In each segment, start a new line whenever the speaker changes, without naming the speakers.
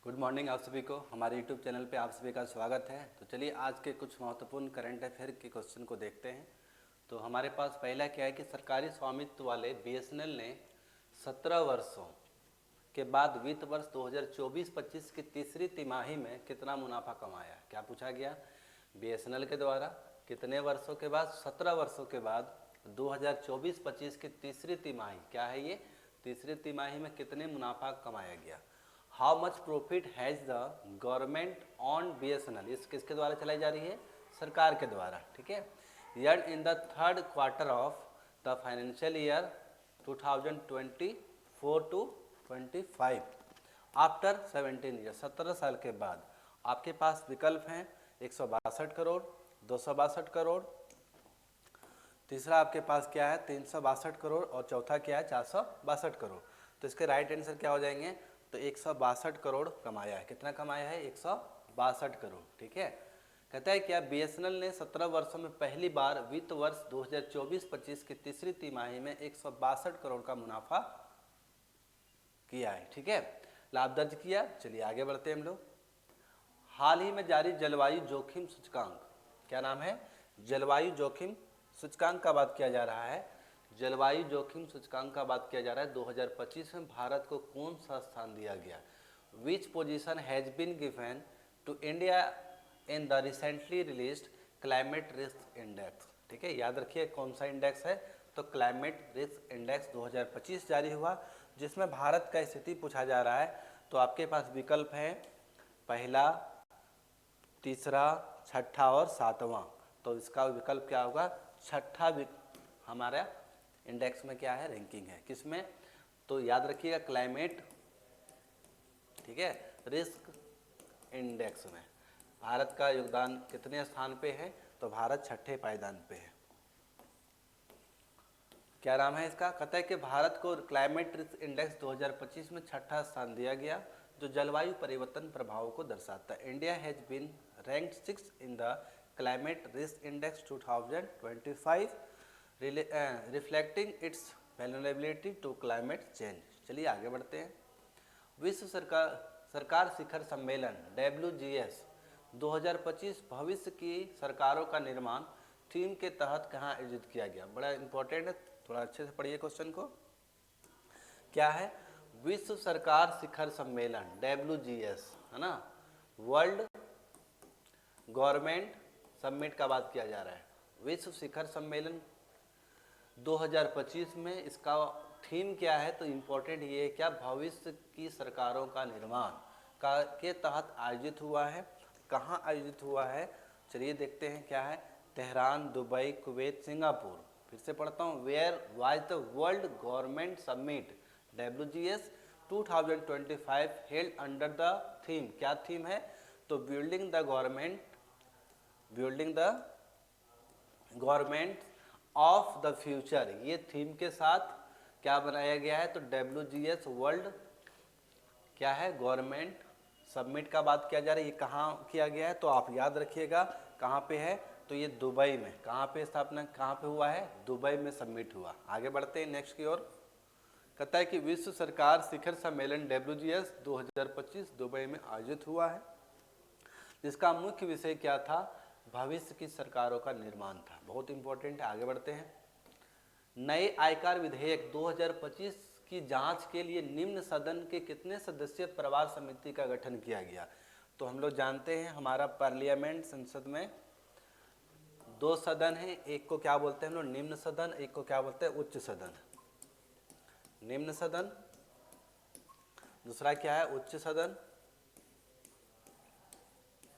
Good morning आप सभी को। हमारे यूट्यूब चैनल पे आप सभी का स्वागत है। तो चलिए आज के कुछ महत्वपूर्ण करंट अफेयर के क्वेश्चन को देखते हैं। तो हमारे पास पहला क्या है कि सरकारी स्वामित्व वाले बीएसएनएल ने 17 वर्षों के बाद वित्त वर्ष 2024-25 की तीसरी तिमाही में कितना मुनाफा कमाया। क्या पूछा गया, बीएसएनएल के द्वारा कितने वर्षों के बाद, 17 वर्षों के बाद 2024-25 की तीसरी तिमाही, क्या है ये, तीसरी तिमाही में कितने मुनाफा कमाया गया। How much profit has the government on BSNL, इस किसके द्वारा चलाई जा रही है, सरकार के द्वारा, ठीक है। Earn in the third quarter of the financial year 2024 to 25 after 17 year, 17 साल के बाद। आपके पास विकल्प हैं 162 करोड़, 262 करोड़, तीसरा आपके पास क्या है 362 करोड़ और चौथा क्या है 462 करोड़। तो इसके राइट आंसर क्या हो जाएंगे, तो 162 करोड़ कमाया है। कितना कमाया है, 162 करोड़, ठीक है। कहता है क्या बीएसएनएल ने 17 वर्षों में पहली बार वित्त वर्ष 2024-25 की तीसरी तिमाही में 162 करोड़ का मुनाफा किया है, ठीक है, लाभ दर्ज किया। चलिए आगे बढ़ते हैं हम लोग। हाल ही में जारी जलवायु जोखिम सूचकांक, क्या नाम है, जलवायु जोखिम सूचकांक का बात किया जा रहा है। जलवायु जोखिम सूचकांक का बात किया जा रहा है। 2025 में भारत को कौन सा स्थान दिया गया। Which position has been given to India in the recently released climate risk index, ठीक है, याद रखिए कौन सा इंडेक्स है, तो क्लाइमेट रिस्क इंडेक्स 2025 जारी हुआ, जिसमें भारत का स्थिति पूछा जा रहा है। तो आपके पास विकल्प है पहला, तीसरा, छठा और सातवां। तो इसका विकल्प क्या होगा, छठा हमारा इंडेक्स में क्या है, रैंकिंग है किसमें, तो याद रखिएगा क्लाइमेट, ठीक है, रिस्क इंडेक्स में भारत का योगदान कितने स्थान पे है, तो भारत छठे पायदान पे है। क्या नाम है इसका, कहता है कि भारत को क्लाइमेट रिस्क इंडेक्स 2025 में छठा स्थान दिया गया, जो जलवायु परिवर्तन प्रभावों को दर्शाता है। India has been ranked 6 in the climate risk index 2025 reflecting its vulnerability to climate change. चलिए आगे बढ़ते हैं। विश्व सरकार शिखर सम्मेलन WGS 2025 भविष्य की सरकारों का निर्माण थीम के तहत कहाँ आयोजित किया गया। बड़ा इंपॉर्टेंट है, थोड़ा अच्छे से पढ़िए क्वेश्चन को। क्या है, विश्व सरकार शिखर सम्मेलन WGS, है ना, वर्ल्ड गवर्नमेंट समिट का बात किया जा रहा है। विश्व शिखर सम्मेलन 2025 में इसका थीम क्या है, तो इम्पोर्टेंट ये है क्या, भविष्य की सरकारों का निर्माण का के तहत आयोजित हुआ है। कहाँ आयोजित हुआ है, चलिए देखते हैं क्या है, तेहरान, दुबई, कुवैत, सिंगापुर। फिर से पढ़ता हूँ, where was the world government summit WGS 2025 held under the theme, क्या थीम है, तो building the government of the future, ये थीम के साथ क्या बनाया गया है, तो WGS वर्ल्ड क्या है, गवर्नमेंट समिट का बात किया जा रहा है। ये कहाँ किया गया है, तो आप याद रखिएगा कहाँ पे है, तो ये दुबई में, कहाँ पे स्थापना, कहाँ पे हुआ है, दुबई में समिट हुआ। आगे बढ़ते हैं नेक्स्ट की ओर। कहता है कि विश्व सरकार शिखर सम्मेलन WGS 2025 दुबई में आयोजित हुआ है, जिसका मुख्य विषय क्या था, भविष्य की सरकारों का निर्माण था। बहुत इंपॉर्टेंट है, आगे बढ़ते हैं। नए आयकर विधेयक 2025 की जांच के लिए निम्न सदन के कितने सदस्यीय परिवार समिति का गठन किया गया। तो हम लोग जानते हैं हमारा पार्लियामेंट संसद में 2 सदन हैं, एक को क्या बोलते हैं हम लोग, निम्न सदन, एक को क्या बोलते हैं, उच्च सदन। निम्न सदन, दूसरा क्या है, उच्च सदन,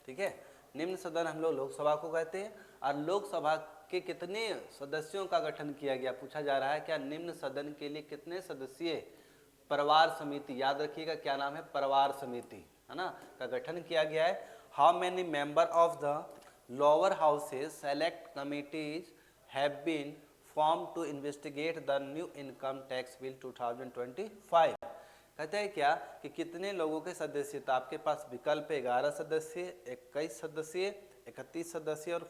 ठीक है। निम्न सदन हम लोग लोकसभा को कहते हैं। और लोकसभा के कितने सदस्यों का गठन किया गया, पूछा जा रहा है क्या, निम्न सदन के लिए कितने सदस्यीय परिवार समिति, याद रखिएगा क्या नाम है, परिवार समिति, है ना, का गठन किया गया है। How many member of the lower houses select committees have been form to investigate the new income tax bill 2025। कहते हैं क्या कि कितने लोगों के सदस्य, तो आपके पास विकल्प है 11 सदस्य, 21 सदस्य, 31 सदस्य और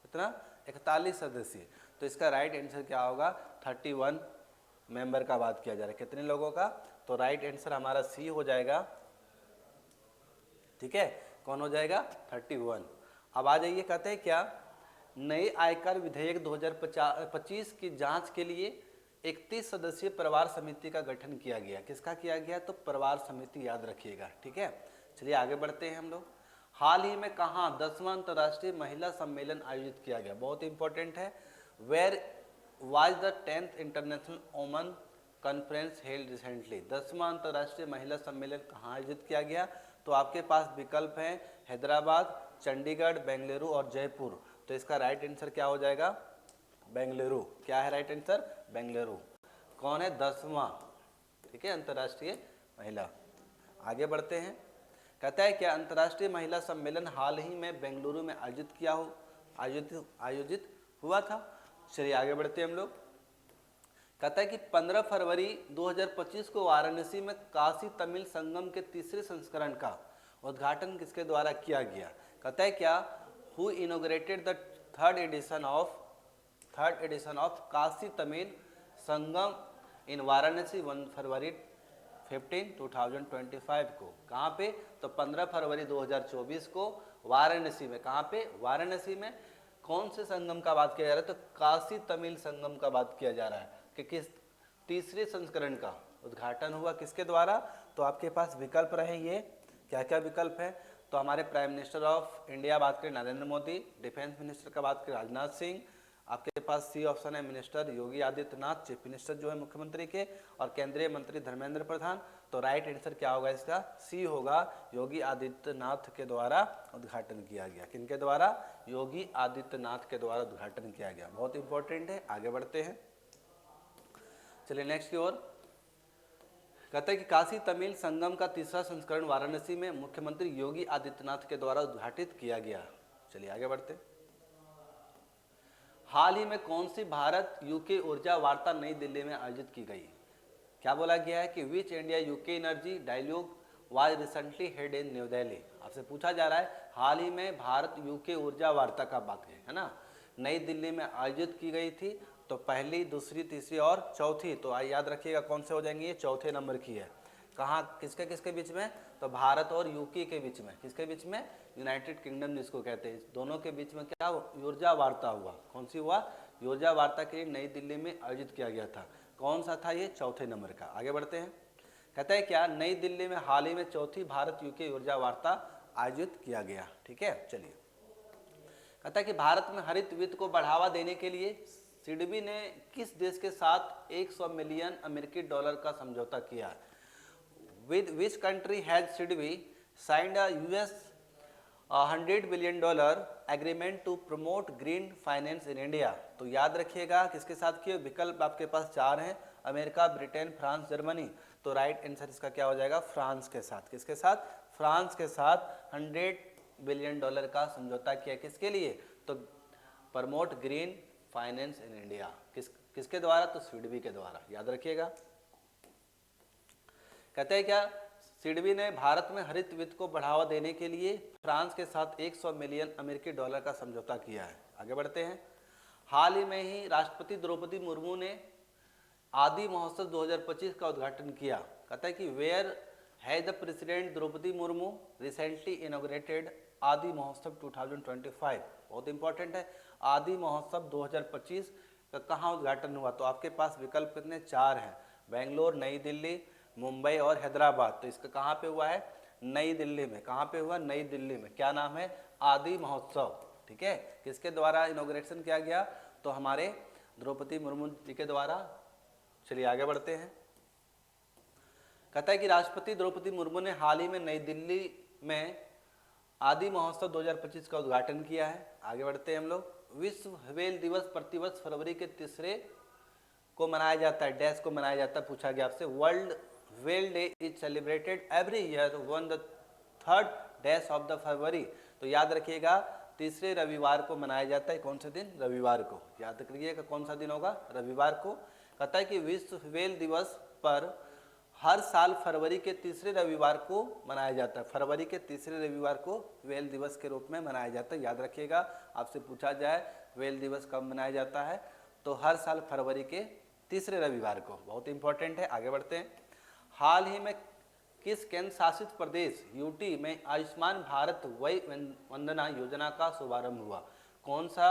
कितना 41 सदस्य। तो इसका राइट आंसर क्या होगा, 31 मेंबर का बात किया जा रहा है। कितने लोगों का, तो राइट आंसर हमारा सी हो जाएगा, ठीक है, कौन हो जाएगा 31। अब आ जाइए, कहते हैं क्या, नए आयकर विधेयक 2025 की जांच के लिए 31 सदस्यीय परिवार समिति का गठन किया गया। किसका किया गया, तो परिवार समिति, याद रखिएगा। ठीक है, चलिए आगे बढ़ते हैं हम लोग। हाल ही में कहाँ 10वां अंतर्राष्ट्रीय महिला सम्मेलन आयोजित किया गया, बहुत इंपॉर्टेंट है। Where was the 10th international women conference held recently. 10वां अंतर्राष्ट्रीय महिला सम्मेलन कहाँ आयोजित किया गया, तो आपके पास विकल्प हैं हैदराबाद, चंडीगढ़, बेंगलुरु और जयपुर। तो इसका राइट आंसर क्या हो जाएगा, बेंगलुरु। क्या है राइट आंसर, बेंगलुरु। कौन है 10वां, ठीक है, अंतर्राष्ट्रीय महिला। आगे बढ़ते हैं, कहता है क्या अंतर्राष्ट्रीय महिला सम्मेलन हाल ही में बेंगलुरु में आयोजित हुआ था। चलिए आगे बढ़ते हैं हम लोग। कहता है कि 15 फरवरी 2025 को वाराणसी में काशी तमिल संगम के तीसरे संस्करण का उद्घाटन किसके द्वारा किया गया। कहता है क्या, who inaugurated the third edition of Kashi Tamil Sangam in Varanasi 1 फरवरी 15, 2025 को। कहाँ पे, तो 15 फरवरी 2024 को वाराणसी में। कहाँ पे, वाराणसी में। कौन से संगम का बात किया जा रहा है, तो काशी तमिल संगम का बात किया जा रहा है कि किस तीसरे संस्करण का उद्घाटन हुआ, किसके द्वारा। तो आपके पास विकल्प रहे ये, क्या क्या विकल्प है, तो हमारे प्राइम मिनिस्टर ऑफ इंडिया बात करें नरेंद्र मोदी, डिफेंस मिनिस्टर का बात करें राजनाथ सिंह, आपके पास सी ऑप्शन है minister Yogi Adityanath, chief minister जो है मुख्यमंत्री के, और केंद्रीय मंत्री धर्मेंद्र प्रधान। तो राइट आंसर क्या होगा इसका, सी होगा, योगी आदित्यनाथ के द्वारा उद्घाटन किया गया। किनके द्वारा, योगी आदित्यनाथ के द्वारा उद्घाटन किया गया। बहुत इंपॉर्टेंट है, आगे बढ़ते हैं। चलिए नेक्स्ट की ओर। कहते हैं कि काशी तमिल संगम का तीसरा संस्करण वाराणसी में मुख्यमंत्री योगी आदित्यनाथ के द्वारा उद्घाटित किया गया। चलिए आगे बढ़ते। हाल ही में कौन सी भारत यूके ऊर्जा वार्ता नई दिल्ली में आयोजित की गई। क्या बोला गया है कि which India UK energy dialogue was recently held in New Delhi. आपसे पूछा जा रहा है हाल ही में भारत यूके ऊर्जा वार्ता का बात है ना, नई दिल्ली में आयोजित की गई थी। तो पहली, दूसरी, तीसरी और चौथी, तो याद रखिएगा कौन से हो जाएंगे, ये चौथे नंबर की है। कहाँ, किसके किसके बीच में, तो भारत और यूके के बीच में। किसके बीच में, यूनाइटेड किंगडम जिसको कहते हैं, दोनों के बीच में क्या ऊर्जा वार्ता हुआ। कौन सी हुआ, ऊर्जा वार्ता के लिए नई दिल्ली में आयोजित किया गया था। कौन सा था ये, चौथे नंबर का। आगे बढ़ते हैं। कहता है क्या, नई दिल्ली में हाल ही में चौथी भारत यूके ऊर्जा वार्ता आयोजित किया गया। ठीक है, चलिए। कहता है कि भारत में हरित वित्त को बढ़ावा देने के लिए सिडबी ने किस देश के साथ 100 मिलियन अमेरिकी डॉलर का समझौता किया। With which country has SIDBI signed a US $100 billion agreement to promote green finance in India. तो याद रखिएगा किसके साथ किए, विकल्प आपके पास 4 हैं, अमेरिका, ब्रिटेन, फ्रांस, जर्मनी। तो राइट आंसर इसका क्या हो जाएगा, फ्रांस के साथ। किसके साथ, फ्रांस के साथ $100 बिलियन का समझौता किया। किसके लिए, तो promote green finance in India. किसके द्वारा, तो सिडबी के द्वारा, याद रखिएगा। कहते हैं क्या, सिडबी ने भारत में हरित वित्त को बढ़ावा देने के लिए फ्रांस के साथ 100 मिलियन अमेरिकी डॉलर का समझौता किया है। आगे बढ़ते हैं। हाल ही में ही राष्ट्रपति द्रौपदी मुर्मू ने आदि महोत्सव 2025 का उद्घाटन किया। कहता है कि where has the president Draupadi Murmu recently inaugurated Aadi Mahotsav 2025। बहुत इंपॉर्टेंट है, आदि महोत्सव 2025 का कहाँ उद्घाटन हुआ। तो आपके पास विकल्प कितने, 4 हैं, बेंगलोर, नई दिल्ली, मुंबई और हैदराबाद। तो इसका कहाँ पे हुआ है, नई दिल्ली में। कहाँ पे हुआ, नई दिल्ली में। क्या नाम है, आदि महोत्सव। ठीक है, किसके द्वारा इनॉग्रेशन किया गया, तो हमारे द्रौपदी मुर्मू जी के द्वारा। चलिए आगे बढ़ते हैं। कहता है कि राष्ट्रपति द्रौपदी मुर्मू ने हाल ही में नई दिल्ली में आदि महोत्सव 2025 का उद्घाटन किया है। आगे बढ़ते हैं हम लोग। विश्व व्हेल दिवस प्रतिवर्ष फरवरी के 3 को मनाया जाता है, डैश को मनाया जाता है, पूछा गया आपसे। World whale day is celebrated every year on the 3rd dash of the फरवरी। तो याद रखिएगा तीसरे रविवार को मनाया जाता है। कौन से दिन, रविवार को। याद रखिएगा कौन सा दिन होगा, रविवार को। कहता है कि विश्व व्हेल दिवस पर हर साल फरवरी के तीसरे रविवार को मनाया जाता है। फरवरी के तीसरे रविवार को व्हेल दिवस के रूप में मनाया जाता है। याद रखिएगा, आपसे पूछा जाए व्हेल दिवस कब मनाया जाता है, तो हर साल फरवरी के तीसरे रविवार को। बहुत इंपॉर्टेंट है, आगे बढ़ते हैं। हाल ही में किस केंद्र शासित प्रदेश यूटी में आयुष्मान भारत वय वंदना योजना का शुभारंभ हुआ? कौन सा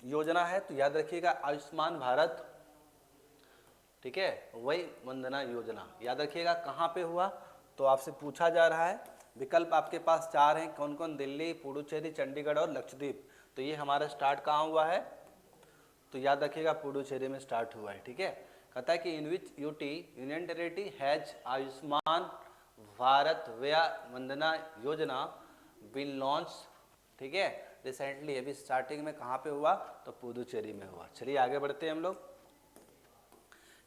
योजना है? तो याद रखिएगा आयुष्मान भारत, ठीक है, वय वंदना योजना। याद रखिएगा कहाँ पे हुआ, तो आपसे पूछा जा रहा है। विकल्प आपके पास 4 हैं, कौन कौन? दिल्ली, पुडुचेरी, चंडीगढ़ और लक्षद्वीप। तो ये हमारा स्टार्ट कहाँ हुआ है? तो याद रखिएगा पुडुचेरी में स्टार्ट हुआ है, ठीक है। कहता है कि in which UT union territory has Ayushman Bharat Vay Vandana योजना बीन लॉन्च, ठीक है, रिसेंटली। अभी स्टार्टिंग में कहाँ पे हुआ? तो पुडुचेरी में हुआ। चलिए आगे बढ़ते हैं हम लोग।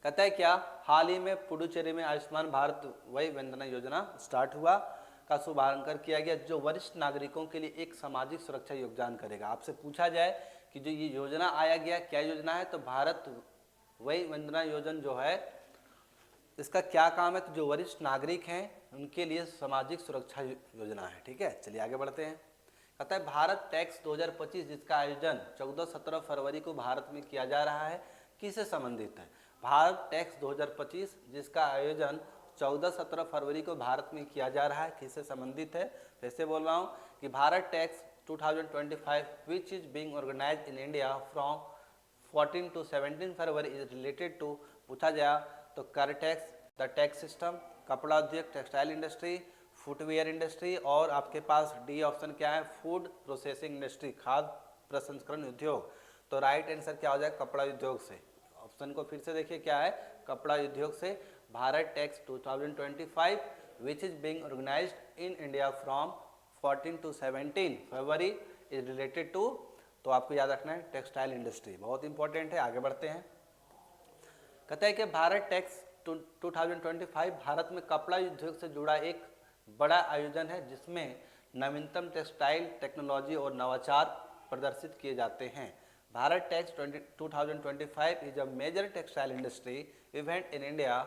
कहता है क्या हाल ही में पुडुचेरी में आयुष्मान भारत वय वंदना योजना स्टार्ट हुआ का शुभारंभ किया गया, जो वरिष्ठ नागरिकों के लिए एक सामाजिक सुरक्षा योगदान करेगा। आपसे पूछा जाए कि जो ये योजना आया गया क्या योजना है, तो भारत वय वंदना योजना जो है इसका क्या काम है? तो जो वरिष्ठ नागरिक हैं उनके लिए सामाजिक सुरक्षा योजना है, ठीक है। चलिए आगे बढ़ते हैं। कहता है भारत टैक्स 2025 जिसका आयोजन 14-17 फरवरी को भारत में किया जा रहा है, किससे संबंधित है? भारत टैक्स 2025 जिसका आयोजन 14-17 फरवरी को भारत में किया जा रहा है, किससे संबंधित है? फिर से बोल रहा हूँ कि Bharat Tex 2025 which is being organised in India from 14 to 17 February is related to, पूछा जाए तो कर टैक्स, द टैक्स सिस्टम, कपड़ा उद्योग, टेक्सटाइल इंडस्ट्री, फुटवेयर इंडस्ट्री, और आपके पास डी ऑप्शन क्या है? फूड प्रोसेसिंग इंडस्ट्री, खाद्य प्रसंस्करण उद्योग। तो राइट आंसर क्या हो जाएगा? कपड़ा उद्योग से। ऑप्शन को फिर से देखिए क्या है? कपड़ा उद्योग से। Bharat Tex 2025 which is being organised in India from 14 to 17 February is related to, तो आपको याद रखना है टेक्सटाइल इंडस्ट्री, बहुत इंपॉर्टेंट है। आगे बढ़ते हैं। कहता है कि भारत टैक्स 2025 भारत में कपड़ा उद्योग से जुड़ा एक बड़ा आयोजन है जिसमें नवीनतम टेक्सटाइल टेक्नोलॉजी और नवाचार प्रदर्शित किए जाते हैं। Bharat Tex 2025 is a major textile industry event in India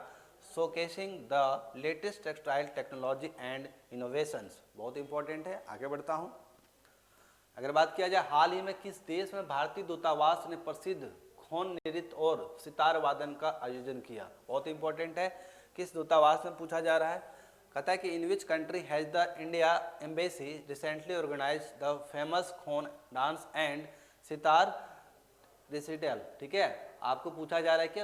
showcasing the latest textile technology and innovations, बहुत इंपॉर्टेंट है। आगे बढ़ता हूँ। अगर बात किया जाए हाल ही में किस देश में भारतीय दूतावास ने प्रसिद्ध खोन नृत्य और सितार वादन का आयोजन किया, बहुत इंपॉर्टेंट है। किस दूतावास में पूछा जा रहा है? कहता है कि in which country has the India embassy recently organize the famous Khon dance and sitar recital, ठीक है। आपको पूछा जा रहा है कि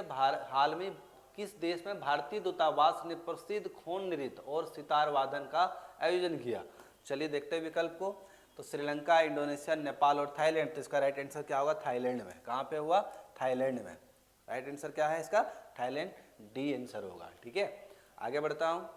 हाल में किस देश में भारतीय दूतावास ने प्रसिद्ध खोन नृत्य और सितार वादन का आयोजन किया। चलिए देखते हैं विकल्प को। तो श्रीलंका, इंडोनेशिया, नेपाल और थाईलैंड। तो इसका राइट आंसर क्या होगा? थाईलैंड में। कहाँ पे हुआ? थाईलैंड में। राइट आंसर क्या है इसका? थाईलैंड, डी आंसर होगा, ठीक है। आगे बढ़ता हूँ।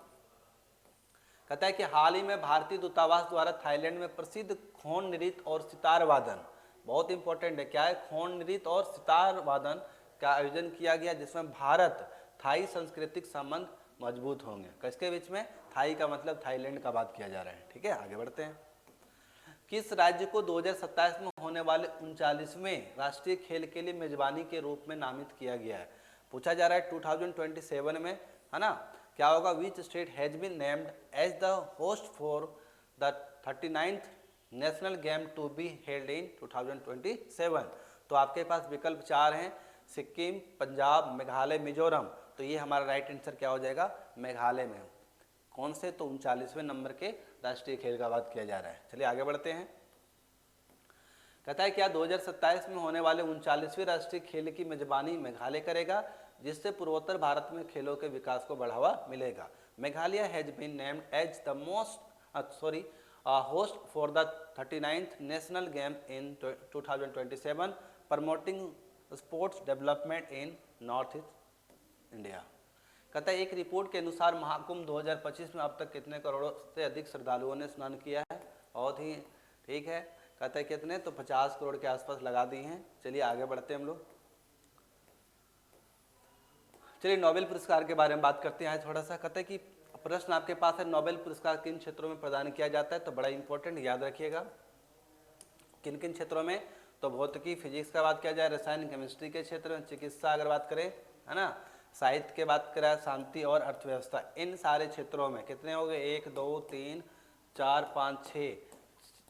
कहता है कि हाल ही में भारतीय दूतावास द्वारा थाईलैंड में प्रसिद्ध खोन नृत्य और सितार वादन, बहुत इंपॉर्टेंट है, क्या है? खोन नृत्य और सितार वादन का आयोजन किया गया जिसमें भारत थाई सांस्कृतिक संबंध मजबूत होंगे। किसके बीच में? थाई का मतलब थाईलैंड का बात किया जा रहा है, ठीक है। आगे बढ़ते हैं। किस राज्य को 2027 में होने वाले 39वें राष्ट्रीय खेल के लिए मेजबानी के रूप में नामित किया गया है? पूछा जा रहा है 2027 में, है ना। क्या होगा? Which state has been named as the host for the 39th national game to be held in 2027। तो आपके पास विकल्प 4 हैं, सिक्किम, पंजाब, मेघालय, मिजोरम। तो ये हमारा राइट आंसर क्या हो जाएगा? मेघालय में। कौन से? तो 39वें नंबर के राष्ट्रीय खेल का बात किया जा रहा है। चलिए आगे बढ़ते हैं। कहता है क्या 2027 में होने वाले 39वें राष्ट्रीय खेल की मेजबानी मेघालय करेगा, जिससे पूर्वोत्तर भारत में खेलों के विकास को बढ़ावा मिलेगा। Meghalaya has been named as the host for the 39th national game in 2027 promoting sports development in north east India. कहता है एक रिपोर्ट के अनुसार महाकुंभ 2025 में अब तक कितने करोड़ से अधिक श्रद्धालुओं ने स्नान किया है? बहुत ही ठीक है। कहता है कितने? तो 50 करोड़ के आसपास लगा दी हैं। चलिए आगे बढ़ते हैं हम लोग। चलिए नोबेल पुरस्कार के बारे में बात करते हैं थोड़ा सा। कहते हैं कि प्रश्न आपके पास है, नोबेल पुरस्कार किन क्षेत्रों में प्रदान किया जाता है? तो बड़ा इंपॉर्टेंट, याद रखिएगा किन किन क्षेत्रों में। तो भौतिकी, फिजिक्स का बात किया जाए, रसायन, केमिस्ट्री के क्षेत्र में, चिकित्सा अगर बात करें, है ना, साहित्य के बात करें, शांति और अर्थव्यवस्था, इन सारे क्षेत्रों में कितने हो गए? 1 2 3 4 5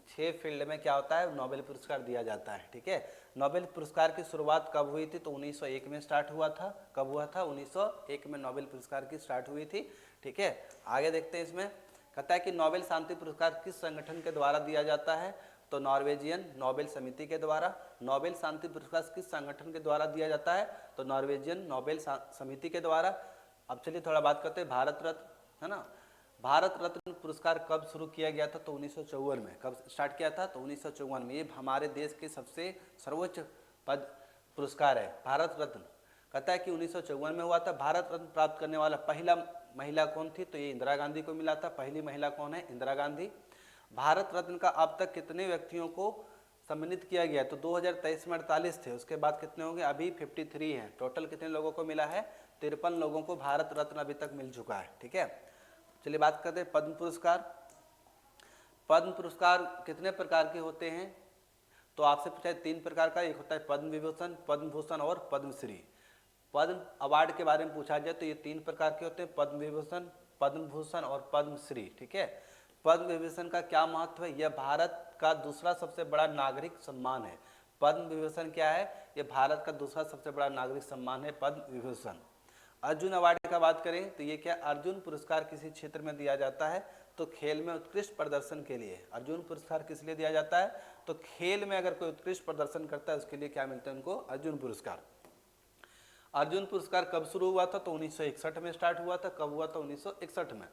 6 फील्ड में क्या होता है? नोबेल पुरस्कार दिया जाता है, ठीक है। नोबेल पुरस्कार की शुरुआत कब हुई थी? तो 1901 में स्टार्ट हुआ था। कब हुआ था? 1901 में नोबेल पुरस्कार की स्टार्ट हुई थी। ठीक है, आगे देखते हैं। इसमें कहता है कि नोबेल शांति पुरस्कार किस संगठन के द्वारा दिया जाता है? तो नॉर्वेजियन नोबेल समिति के द्वारा। नोबेल शांति पुरस्कार किस संगठन के द्वारा दिया जाता है? तो नॉर्वेजियन नोबेल समिति के द्वारा। अब चलिए थोड़ा बात करते हैं भारत रत्न, है ना। भारत रत्न पुरस्कार कब शुरू किया गया था? तो 1954 में। कब स्टार्ट किया था? तो 1954 में। ये हमारे देश के सबसे सर्वोच्च पद पुरस्कार है भारत रत्न। कहता है कि 1954 में हुआ था। भारत रत्न प्राप्त करने वाला पहला महिला कौन थी? तो ये इंदिरा गांधी को मिला था। पहली महिला कौन है? इंदिरा गांधी। भारत रत्न का अब तक कितने व्यक्तियों को सम्मानित किया गया? तो 2023 में 48 थे, उसके बाद कितने होंगे? अभी 53 हैं। टोटल कितने लोगों को मिला है? 53 लोगों को भारत रत्न अभी तक मिल चुका है। ठीक है, चलिए बात करते हैं पद्म पुरस्कार। पद्म पुरस्कार कितने प्रकार के होते हैं? तो आपसे पूछा है 3 प्रकार का। एक होता है पद्म विभूषण, पद्म भूषण और पद्मश्री। पद्म अवार्ड के बारे में पूछा जाए तो ये 3 प्रकार के होते हैं, पद्म विभूषण, पद्म भूषण और पद्मश्री। ठीक है, पद्म विभूषण का क्या महत्व है? यह भारत का दूसरा सबसे बड़ा नागरिक सम्मान है। पद्म विभूषण क्या है? यह भारत का दूसरा सबसे बड़ा नागरिक सम्मान है, पद्म विभूषण। अर्जुन अवार्ड का बात करें तो ये क्या? अर्जुन पुरस्कार किसी क्षेत्र में दिया जाता है? तो खेल में उत्कृष्ट प्रदर्शन के लिए। अर्जुन पुरस्कार किस लिए दिया जाता है? तो खेल में अगर कोई उत्कृष्ट प्रदर्शन करता है उसके लिए क्या मिलता है उनको? अर्जुन पुरस्कार। अर्जुन पुरस्कार कब शुरू हुआ था? तो 1961 में स्टार्ट हुआ था। कब हुआ था? 1961 में।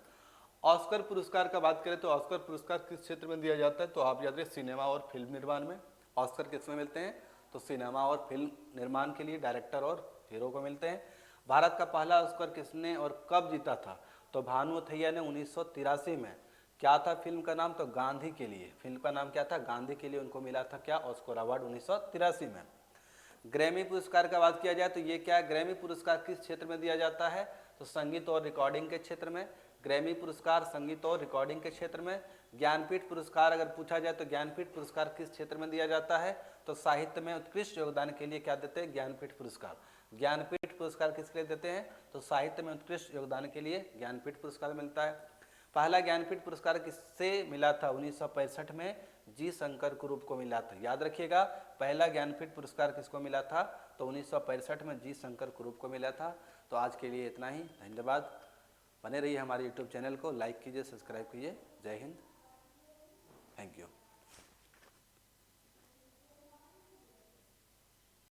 ऑस्कर पुरस्कार का बात करें तो ऑस्कर पुरस्कार किस क्षेत्र में दिया जाता है? तो आप याद रखिए सिनेमा और फिल्म निर्माण में। ऑस्कर किस में मिलते हैं? तो सिनेमा और फिल्म निर्माण के लिए डायरेक्टर और हीरो को मिलते हैं। भारत का पहला ऑस्कर किसने और कब जीता था? तो भानु अथैया ने 1983 में। क्या था फिल्म का नाम? तो गांधी के लिए। फिल्म का नाम क्या था? गांधी के लिए उनको मिला था क्या? ऑस्कर अवार्ड 1983 में। ग्रैमी पुरस्कार का बात किया जाए तो ये क्या? ग्रैमी पुरस्कार किस क्षेत्र में दिया जाता है? तो संगीत और रिकॉर्डिंग के क्षेत्र में। ग्रैमी पुरस्कार संगीत और रिकॉर्डिंग के क्षेत्र में। ज्ञानपीठ पुरस्कार अगर पूछा जाए तो ज्ञानपीठ पुरस्कार किस क्षेत्र में दिया जाता है? तो साहित्य में उत्कृष्ट योगदान के लिए क्या देते हैं? ज्ञानपीठ पुरस्कार। ज्ञानपीठ पुरस्कार किसके लिए देते हैं? तो साहित्य में उत्कृष्ट योगदान के लिए ज्ञानपीठ पुरस्कार मिलता है। पहला ज्ञानपीठ पुरस्कार किससे मिला था? 1965 में जी शंकर कुरूप को मिला था। याद रखिएगा, पहला ज्ञानपीठ पुरस्कार किसको मिला था? तो 1965 में जी शंकर कुरूप को मिला था। तो आज के लिए इतना ही, धन्यवाद। बने रहिए हमारे यूट्यूब चैनल को, लाइक कीजिए, सब्सक्राइब कीजिए। जय हिंद, थैंक यू।